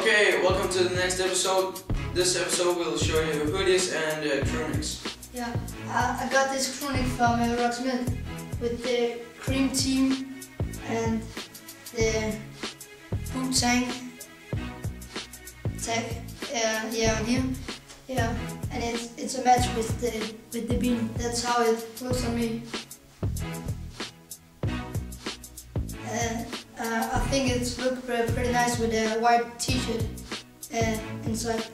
Okay, welcome to the next episode. This episode will show you hoodies and crew necks. Yeah, I got this crew neck from Rocksmith with the cream team and the Wu-Tang tag. Yeah, on here. Yeah, and it's a match with the bean. That's how it looks on me. I think it's looked pretty nice with a white t-shirt inside.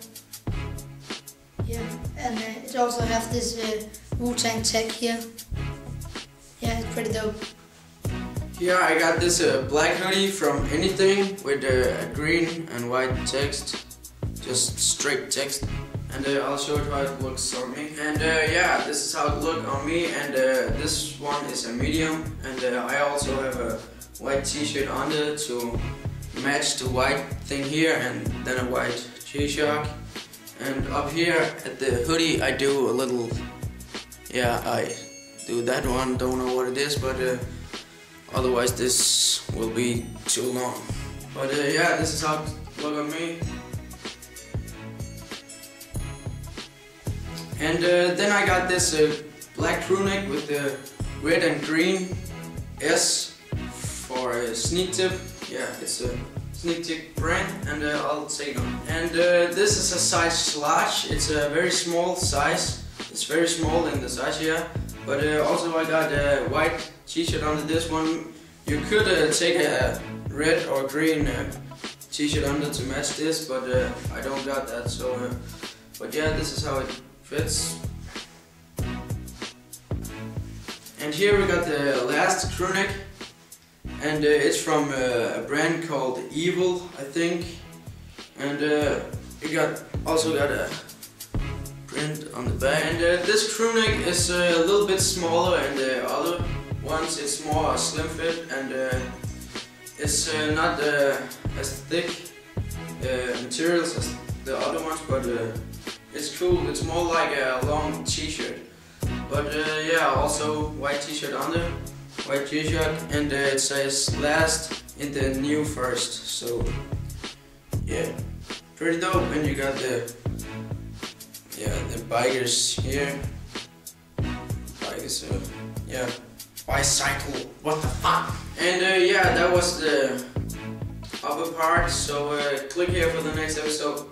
Yeah, and it also has this Wu-Tang tag here. Yeah, it's pretty dope. Here I got this black hoodie from Anything with a green and white text, just straight text. And I'll show you how it looks on me. And yeah, this is how it looks on me. And this one is a medium. And I also have a white t-shirt under to match the white thing here, and then a white G-Shock. And up here at the hoodie I do a little, yeah, I do that one, don't know what it is, but otherwise this will be too long. But yeah, this is how it looks on me. And then I got this black crew neck with the red and green S for a Sneak Tip. Yeah, it's a Sneak Tip brand, and I'll take it on. And this is a size large. It's a very small size. It's very small in the size here. But also I got a white t-shirt under this one. You could take a red or green t-shirt under to match this, but I don't got that. So, but yeah, this is how it fits. And here we got the last crew neck. And it's from a brand called Evil, I think. And it also got a print on the back. And this crew neck is a little bit smaller than the other ones. It's more slim fit, and it's not as thick materials as the other ones, but it's cool. It's more like a long t-shirt. But yeah, also white t-shirt under. White G-Shock, and it says last in the new first. So yeah, pretty dope. And you got the bikers here. Bikers, yeah, bicycle. What the fuck? And yeah, that was the upper part. So click here for the next episode.